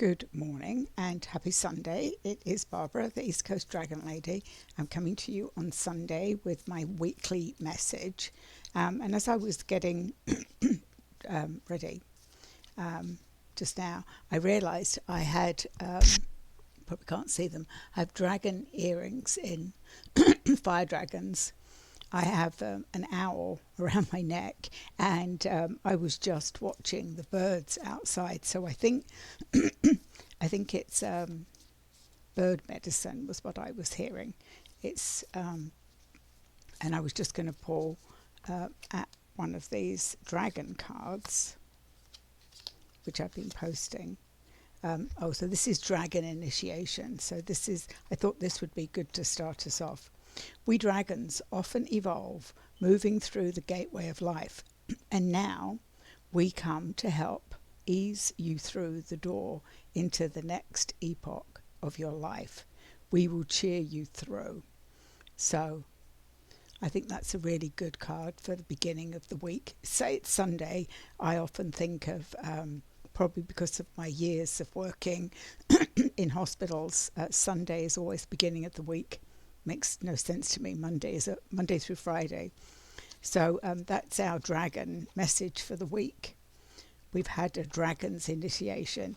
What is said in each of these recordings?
Good morning and happy Sunday. It is Barbara, the East Coast Dragon Lady. I'm coming to you on Sunday with my weekly message. And as I was getting ready just now, I realised I had, probably can't see them, I have dragon earrings in, fire dragons. I have an owl around my neck, and I was just watching the birds outside. So I think it's bird medicine was what I was hearing. It's and I was just going to pull at one of these dragon cards, which I've been posting. So this is dragon initiation. So I thought this would be good to start us off. We dragons often evolve, moving through the gateway of life, and now we come to help ease you through the door into the next epoch of your life. We will cheer you through. So I think that's a really good card for the beginning of the week. Say it's Sunday, I often think of, probably because of my years of working in hospitals, Sunday is always the beginning of the week. Makes no sense to me. Monday through Friday. So that's our dragon message for the week. We've had a dragon's initiation,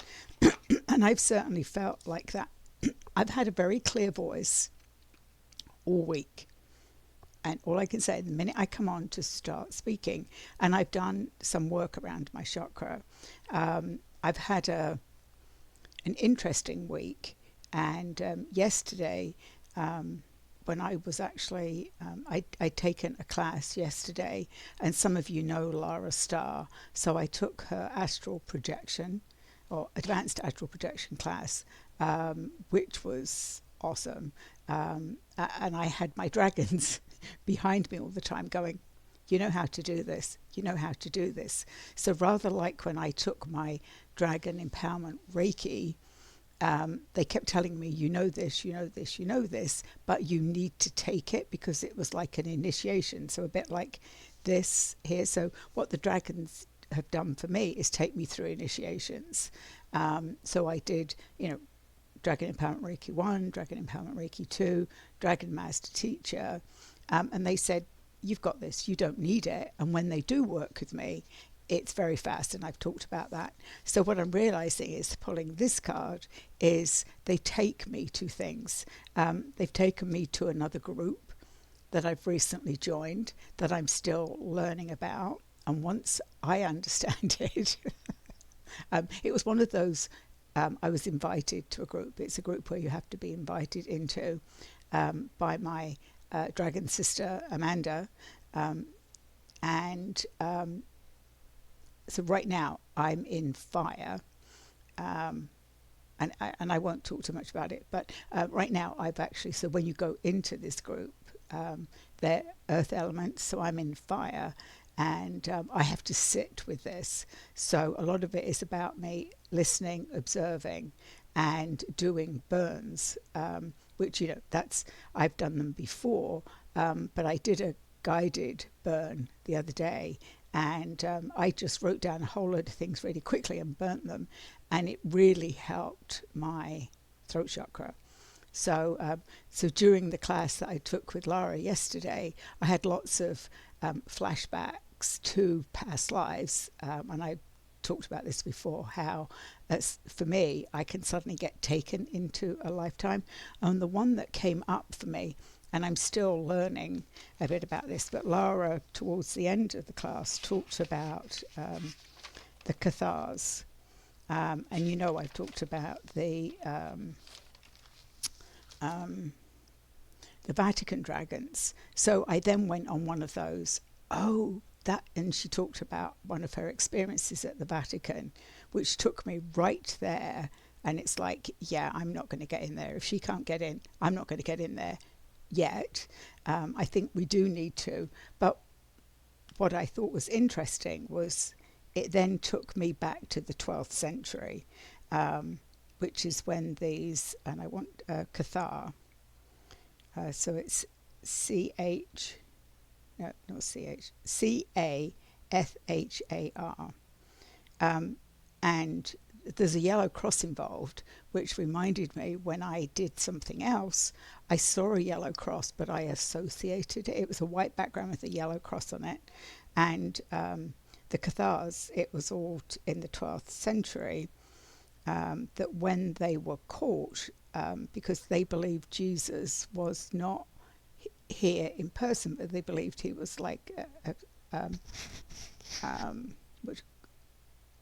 and I've certainly felt like that. I've had a very clear voice all week, and all I can say the minute I come on to start speaking, and I've done some work around my chakra. I've had an interesting week, and yesterday. When I was actually, I'd taken a class yesterday, and some of you know Lara Starr, so I took her astral projection, or advanced astral projection class, which was awesome. And I had my dragons behind me all the time going, you know how to do this, you know how to do this. So rather like when I took my dragon empowerment Reiki, they kept telling me, you know this, you know this, you know this, but you need to take it, because it was like an initiation. So a bit like this here. So what the dragons have done for me is take me through initiations. So I did, Dragon Empowerment Reiki 1, Dragon Empowerment Reiki 2, Dragon Master Teacher. And they said, you've got this, you don't need it. And when they do work with me, it's very fast, and I've talked about that. So what I'm realizing is, pulling this card, is they take me to things. They've taken me to another group that I've recently joined that I'm still learning about. And once I understand it, it was one of those, I was invited to a group. It's a group where you have to be invited into by my dragon sister, Amanda. So right now I'm in fire, and I won't talk too much about it, but right now I've actually, so when you go into this group, they're earth elements, so I'm in fire, and I have to sit with this. So a lot of it is about me listening, observing, and doing burns, which, I've done them before, but I did a guided burn the other day, and I just wrote down a whole load of things really quickly and burnt them, and it really helped my throat chakra. So during the class that I took with Lara yesterday, I had lots of flashbacks to past lives, and I talked about this before, how for me I can suddenly get taken into a lifetime. And the one that came up for me, and I'm still learning a bit about this, but Lara, towards the end of the class, talked about the Cathars. And I've talked about the Vatican dragons. So I then went on one of those, and she talked about one of her experiences at the Vatican, which took me right there. And it's like, yeah, I'm not going to get in there. If she can't get in, I'm not going to get in there yet. I think we do need to. But what I thought was interesting was it then took me back to the 12th century, which is when these, and I want Cathar, so it's C-H, no, not C-H, C-A-F-H-A-R. And there's a yellow cross involved, which reminded me when I did something else, I saw a yellow cross, but I associated it. It was a white background with a yellow cross on it. And the Cathars, it was all in the 12th century, that when they were caught, because they believed Jesus was not here in person, but they believed he was like which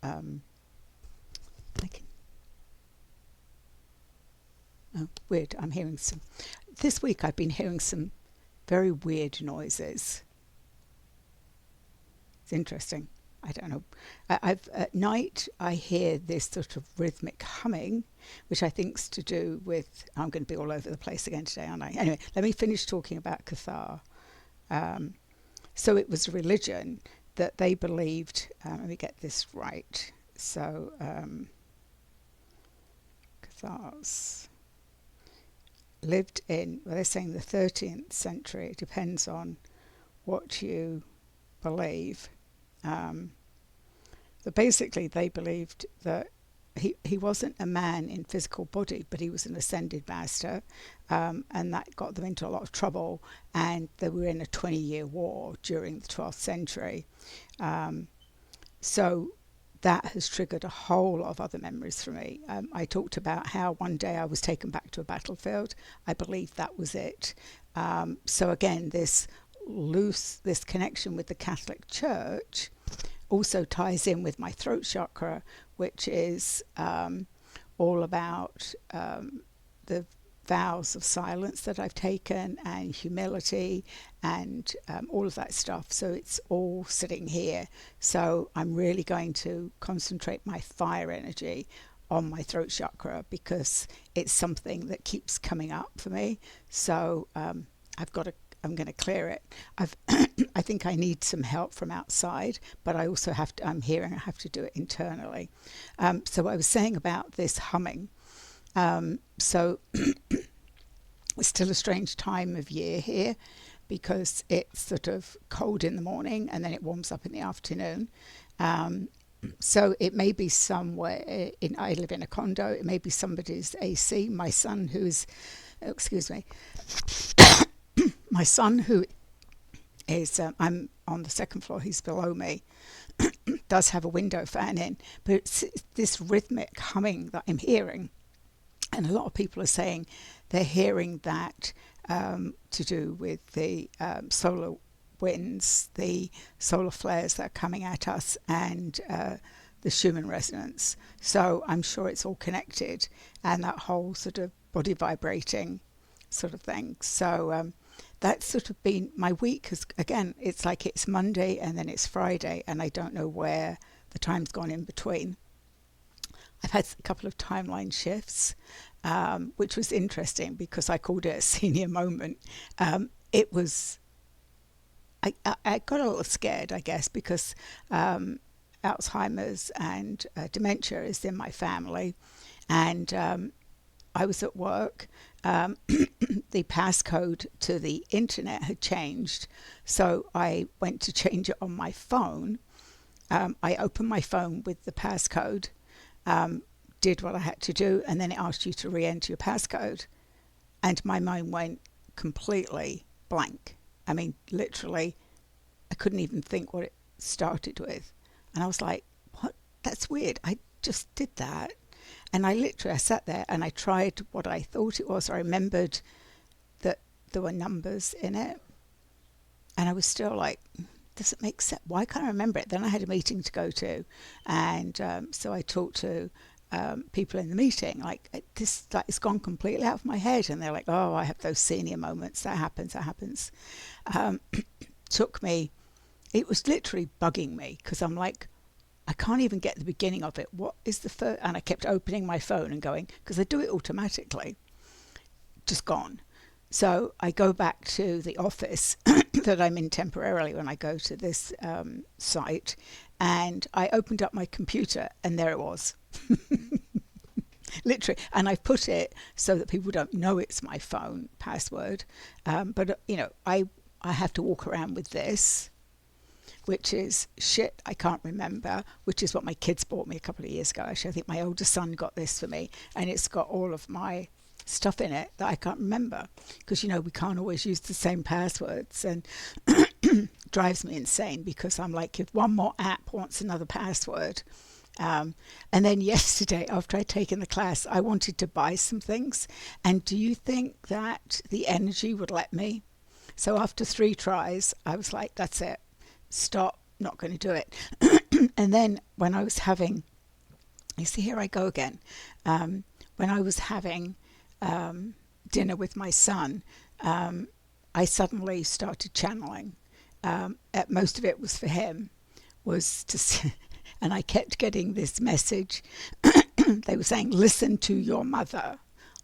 I can, oh, weird. I'm hearing some. This week I've been hearing some very weird noises. It's interesting. I don't know. I've at night I hear this sort of rhythmic humming, which I think's to do with. I'm going to be all over the place again today, aren't I? Anyway, let me finish talking about Cathar. So it was a religion that they believed. Let me get this right. So Cathars lived in. Well, they're saying the 13th century. It depends on what you believe. But basically they believed that he wasn't a man in physical body, but he was an ascended master, and that got them into a lot of trouble, and they were in a 20-year war during the 12th century. So that has triggered a whole lot of other memories for me. I talked about how one day I was taken back to a battlefield. I believe that was it. So again, this connection with the Catholic Church also ties in with my throat chakra, which is all about the vows of silence that I've taken, and humility, and all of that stuff. So it's all sitting here. So I'm really going to concentrate my fire energy on my throat chakra, because it's something that keeps coming up for me. So I'm going to clear it. I think I need some help from outside, but I also have to. I'm hearing I have to do it internally. So I was saying about this humming. So it's still a strange time of year here, because it's sort of cold in the morning and then it warms up in the afternoon. So it may be somewhere I live in a condo. It may be somebody's AC. My son, my son, who is, I'm on the second floor, he's below me, does have a window fan in, but it's this rhythmic humming that I'm hearing. And a lot of people are saying they're hearing that to do with the solar winds, the solar flares that are coming at us, and the Schumann resonance. So I'm sure it's all connected, and that whole sort of body vibrating sort of thing. So that's sort of been my week. Again, it's like it's Monday and then it's Friday, and I don't know where the time's gone in between. I've had a couple of timeline shifts, which was interesting because I called it a senior moment. It was, I got a little scared, I guess, because Alzheimer's and dementia is in my family. And I was at work. The passcode to the internet had changed. So I went to change it on my phone. I opened my phone with the passcode, did what I had to do, and then it asked you to re-enter your passcode. And my mind went completely blank. I mean, literally, I couldn't even think what it started with. And I was like, what? That's weird. I just did that. And I sat there and I tried what I thought it was. I remembered that there were numbers in it. And I was still like, does it make sense? Why can't I remember it? Then I had a meeting to go to. And so I talked to people in the meeting, like, it's gone completely out of my head. And they're like, oh, I have those senior moments. That happens. Took me, it was literally bugging me, because I'm like, I can't even get the beginning of it. What is the first? And I kept opening my phone and going, because I do it automatically, just gone. So I go back to the office that I'm in temporarily when I go to this site, and I opened up my computer and there it was. Literally. And I've put it so that people don't know it's my phone password. But, I have to walk around with this. which is shit, I can't remember, which is what my kids bought me a couple of years ago. Actually, I think my oldest son got this for me, and it's got all of my stuff in it that I can't remember because, we can't always use the same passwords, and drives me insane because I'm like, if one more app wants another password. And then yesterday, after I'd taken the class, I wanted to buy some things. And do you think that the energy would let me? So after 3 tries, I was like, that's it. Stop. Not going to do it. And then when I was having, you see, here I go again. When I was having dinner with my son, I suddenly started channeling. Most of it was for him, was to, and I kept getting this message. They were saying, listen to your mother.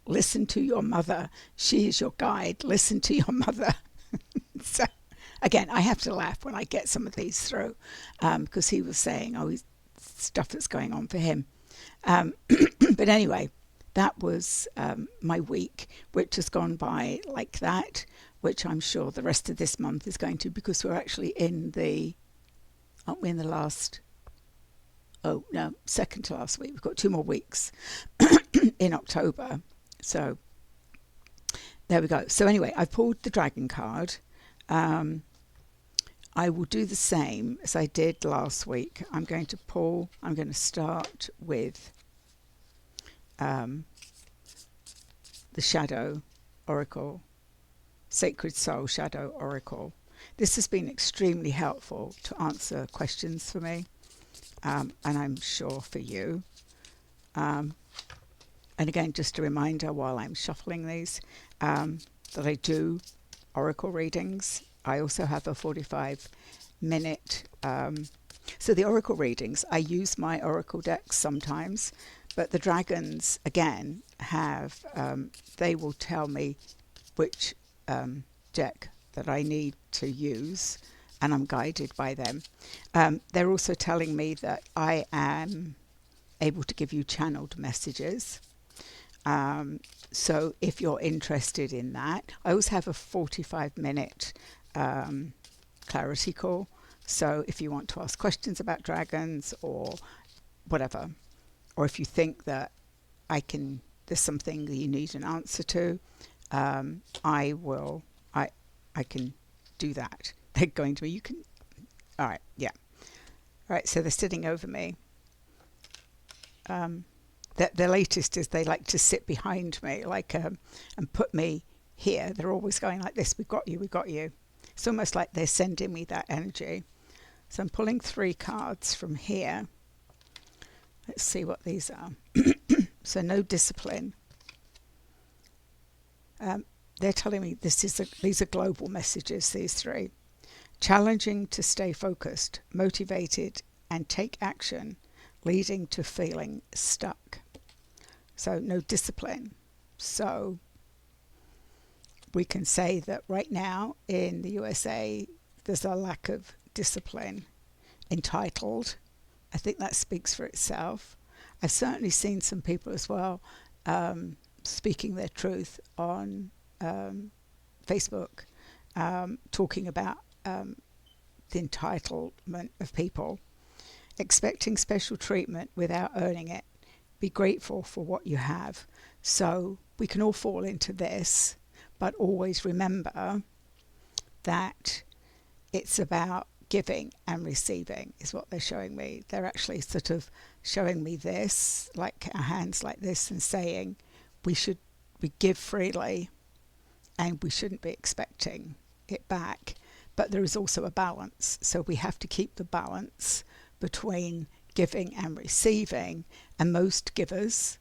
Listen to your mother. She is your guide. Listen to your mother. So, again, I have to laugh when I get some of these through because he was saying, stuff that's going on for him. But anyway, that was my week, which has gone by like that, which I'm sure the rest of this month is going to, because we're actually aren't we in the last, second to last week. We've got 2 more weeks in October. So there we go. So anyway, I pulled the dragon card. I will do the same as I did last week. I'm going to start with the Shadow Oracle, Sacred Soul Shadow Oracle. This has been extremely helpful to answer questions for me, and I'm sure for you. And again, just a reminder while I'm shuffling these, that I do oracle readings. I also have a 45-minute. So the oracle readings, I use my oracle decks sometimes, but the dragons, again, have, they will tell me which deck that I need to use, and I'm guided by them. They're also telling me that I am able to give you channeled messages. So if you're interested in that, I always have a 45-minute clarity call. So if you want to ask questions about dragons or whatever, or if you think that there's something that you need an answer to, I can do that. They're going to me. All right, yeah. All right, so they're sitting over me. The latest is they like to sit behind me, and put me here. They're always going like this. We've got you. We've got you. It's almost like they're sending me that energy. So I'm pulling 3 cards from here. Let's see what these are. So no discipline. They're telling me these are global messages, these 3. Challenging to stay focused, motivated, and take action, leading to feeling stuck. So no discipline. So we can say that right now in the USA, there's a lack of discipline. Entitled. I think that speaks for itself. I've certainly seen some people as well speaking their truth on Facebook, talking about the entitlement of people, expecting special treatment without earning it. Be grateful for what you have. So we can all fall into this, but always remember that it's about giving and receiving is what they're showing me. They're actually sort of showing me this, like our hands like this, and saying we give freely and we shouldn't be expecting it back. But there is also a balance. So we have to keep the balance between giving and receiving. And most givers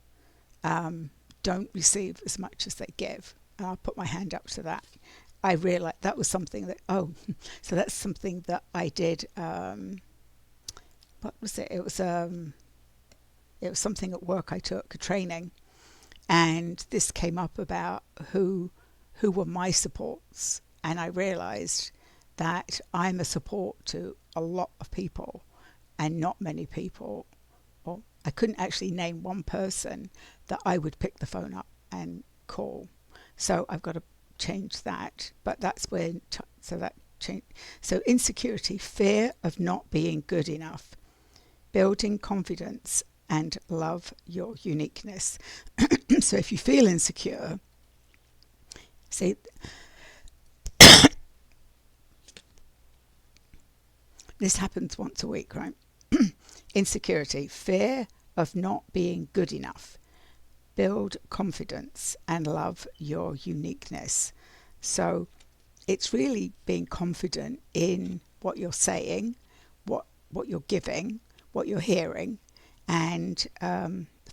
don't receive as much as they give. And I'll put my hand up to that. I realized that was something that, so that's something that I did. What was it? It was something at work. I took a training, and this came up about who were my supports. And I realized that I'm a support to a lot of people, and not many people, or I couldn't actually name one person that I would pick the phone up and call. So I've got to change that. But that's when, so that change. So insecurity, fear of not being good enough, building confidence and love your uniqueness. So if you feel insecure, say, this happens once a week, right? Insecurity, fear of not being good enough, build confidence and love your uniqueness. So it's really being confident in what you're saying, what you're giving, what you're hearing, and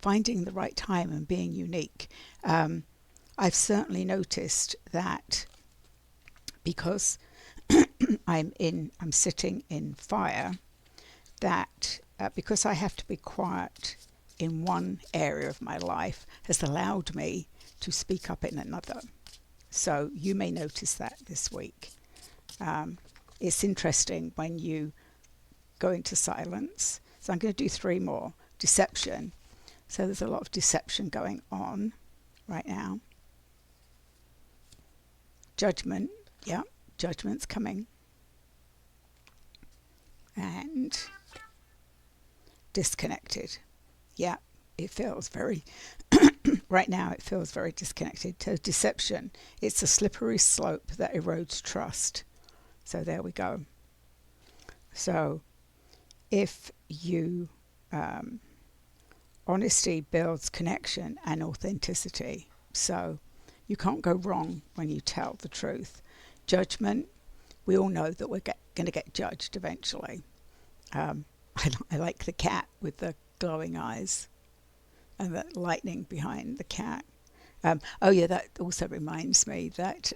finding the right time and being unique. I've certainly noticed that because I'm sitting in fire, that because I have to be quiet in one area of my life has allowed me to speak up in another. So you may notice that this week. It's interesting when you go into silence. So I'm going to do 3 more. Deception. So there's a lot of deception going on right now. Judgment. Yeah, judgment's coming. And disconnected. Yeah, it feels very right now it feels very disconnected. So deception, it's a slippery slope that erodes trust. So there we go. So if you honesty builds connection and authenticity. So you can't go wrong when you tell the truth. Judgment, we all know that we're going to get judged eventually. I like the cat with the glowing eyes and the lightning behind the cat. Oh yeah, that also reminds me that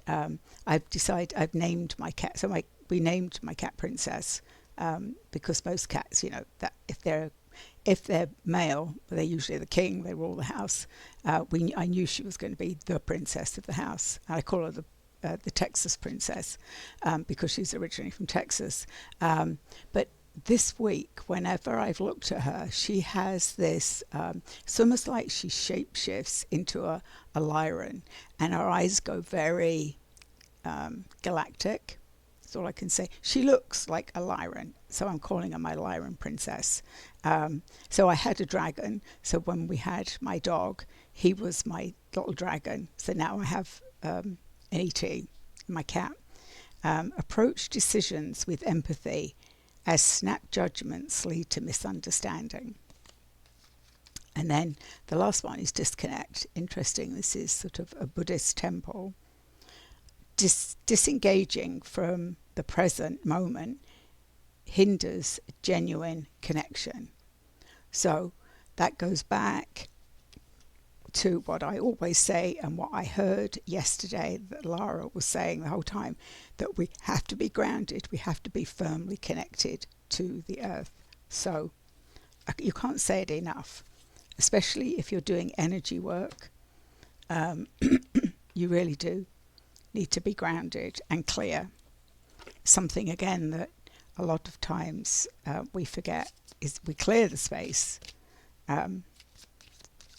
I've named my cat. So we named my cat Princess because most cats, that if they're male, they're usually the king. They rule the house. I knew she was going to be the princess of the house. I call her the Texas princess because she's originally from Texas. But this week, whenever I've looked at her, she has this, it's almost like she shapeshifts into a Lyran, and her eyes go very galactic. That's all I can say. She looks like a Lyran, so I'm calling her my Lyran princess. So I had a dragon, so when we had my dog, he was my little dragon. So now I have an E.T., my cat. Approach decisions with empathy, as snap judgments lead to misunderstanding. And then the last one is disconnect. Interesting, this is sort of a Buddhist temple. Disengaging from the present moment hinders genuine connection. So that goes back to what I always say and what I heard yesterday that Lara was saying the whole time, that we have to be grounded, we have to be firmly connected to the earth. So you can't say it enough, especially if you're doing energy work. You really do need to be grounded and clear. Something again that a lot of times we forget is we clear the space,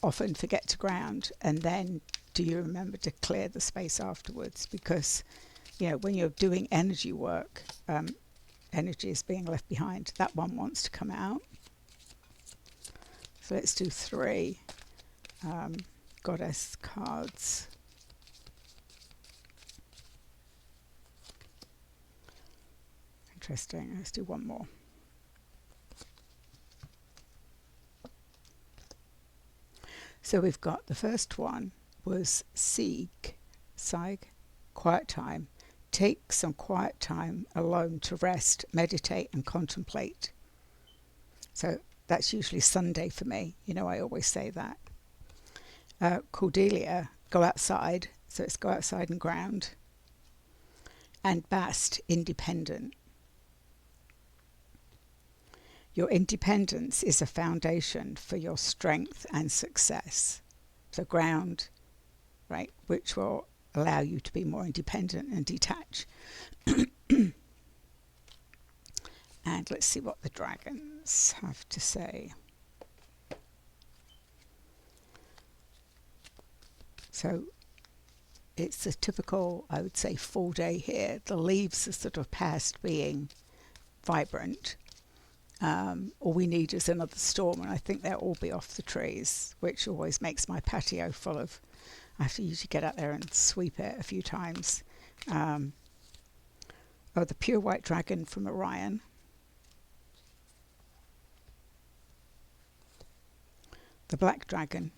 often forget to ground, and then do you remember to clear the space afterwards? Because when you're doing energy work, energy is being left behind. That one wants to come out. So let's do 3 goddess cards. Interesting. Let's do 1 more. So we've got the first one was Sieg, quiet time. Take some quiet time alone to rest, meditate and contemplate. So that's usually Sunday for me. I always say that. Cordelia, go outside. So it's go outside and ground. And Bast, independent. Your independence is a foundation for your strength and success. So ground, right, which will allow you to be more independent and detach. And let's see what the dragons have to say. So it's a typical, I would say, full day here. The leaves are sort of past being vibrant. All we need is another storm, and I think they'll all be off the trees, which always makes my patio full of. I have to usually get out there and sweep it a few times. Um, oh, the pure white dragon from Orion. The black dragon.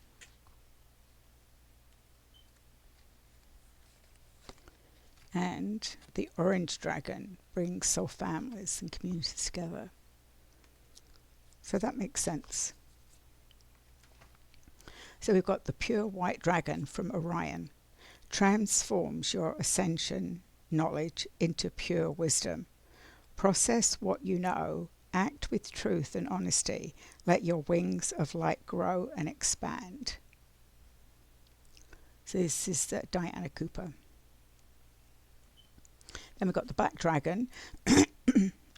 And the orange dragon brings soul families and communities together. So that makes sense. So we've got the pure white dragon from Orion. Transforms your ascension knowledge into pure wisdom. Process what you know. Act with truth and honesty. Let your wings of light grow and expand. So this is Diana Cooper. Then we've got the black dragon.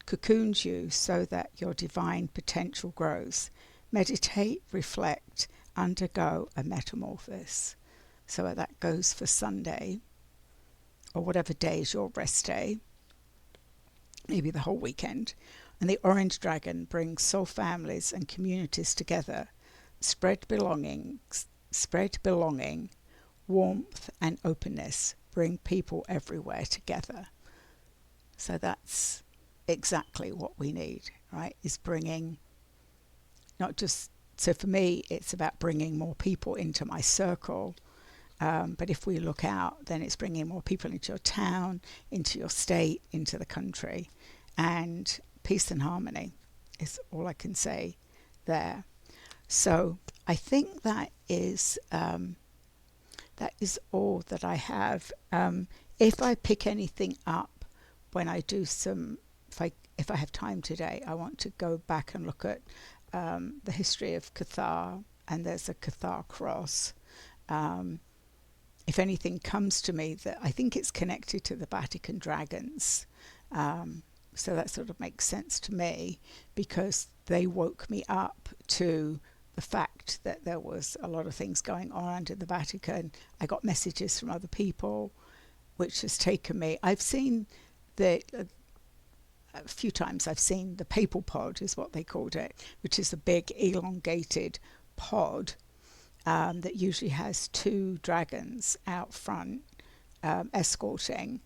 Cocoons you so that your divine potential grows. Meditate, reflect, undergo a metamorphosis. So that goes for Sunday, or whatever day is your rest day, maybe the whole weekend. And the orange dragon brings soul families and communities together. Spread belonging, warmth and openness. Bring people everywhere together. So that's exactly what we need, right? Is bringing, not just, so for me, it's about bringing more people into my circle. But if we look out, then it's bringing more people into your town, into your state, into the country. And peace and harmony is all I can say there. So I think that is all that I have. If I pick anything up when I do some, if I have time today, I want to go back and look at the history of Cathar, and there's a Cathar cross. If anything comes to me, that I think it's connected to the Vatican dragons. So that sort of makes sense to me, because they woke me up to the fact that there was a lot of things going on under the Vatican. I got messages from other people, which has taken me. I've seen a few times I've seen the papal pod, is what they called it, which is a big elongated pod that usually has two dragons out front escorting.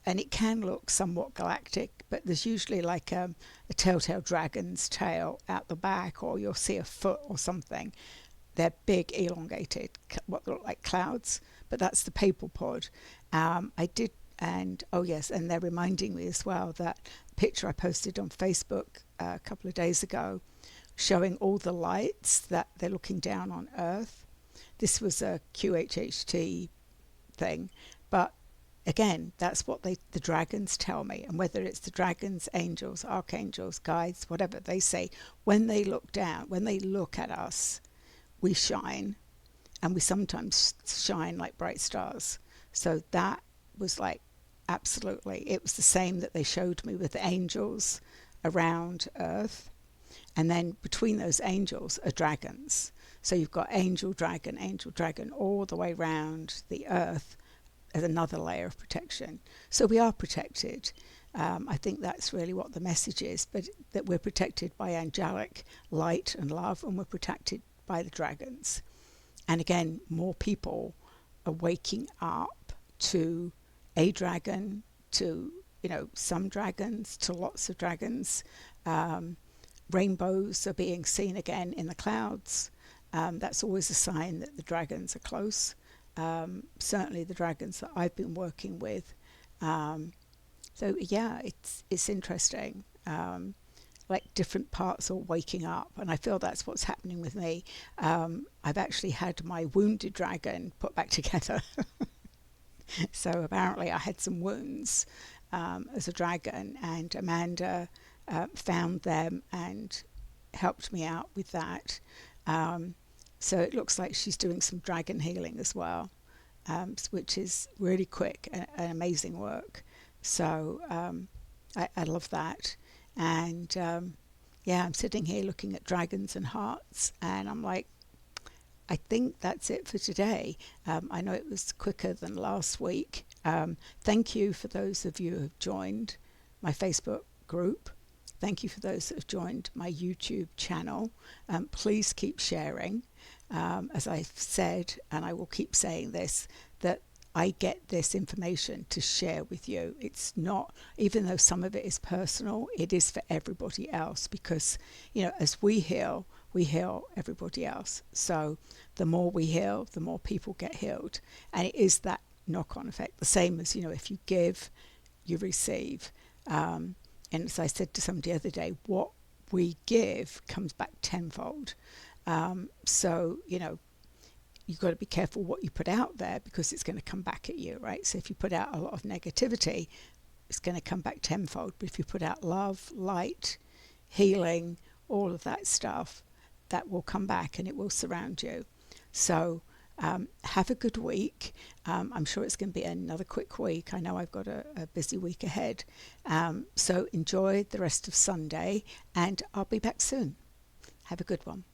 And it can look somewhat galactic, but there's usually like a telltale dragon's tail out the back, or you'll see a foot or something. They're big, elongated, what look like clouds, but that's the papal pod. And they're reminding me as well that picture I posted on Facebook a couple of days ago, showing all the lights that they're looking down on Earth. This was a QHHT thing, but again, that's what the dragons tell me. And whether it's the dragons, angels, archangels, guides, whatever they say, when they look down, when they look at us, we shine, and we sometimes shine like bright stars. So that was like, absolutely, it was the same that they showed me with the angels around Earth. And then between those angels are dragons. So you've got angel, dragon, all the way around the Earth as another layer of protection. So we are protected. I think that's really what the message is, but that we're protected by angelic light and love, and we're protected by the dragons. And again, more people are waking up to a dragon, to some dragons, to lots of dragons. Rainbows are being seen again in the clouds. That's always a sign that the dragons are close. Certainly the dragons that I've been working with. So yeah, it's interesting. Like different parts are waking up, and I feel that's what's happening with me. I've actually had my wounded dragon put back together. So apparently I had some wounds as a dragon, and Amanda found them and helped me out with that. So it looks like she's doing some dragon healing as well, which is really quick and amazing work. So I love that. And I'm sitting here looking at dragons and hearts, and I'm like, I think that's it for today. I know it was quicker than last week. Thank you for those of you who have joined my Facebook group. Thank you for those that have joined my YouTube channel. Please keep sharing. As I've said, and I will keep saying this, that I get this information to share with you. It's not, even though some of it is personal, it is for everybody else, because, as we heal everybody else. So the more we heal, the more people get healed. And it is that knock-on effect. The same as, if you give, you receive. And as I said to somebody the other day, what we give comes back tenfold. So, you've got to be careful what you put out there, because it's going to come back at you, right? So if you put out a lot of negativity, it's going to come back tenfold. But if you put out love, light, healing, all of that stuff, that will come back and it will surround you. So have a good week. I'm sure it's going to be another quick week. I know I've got a busy week ahead. So enjoy the rest of Sunday, and I'll be back soon. Have a good one.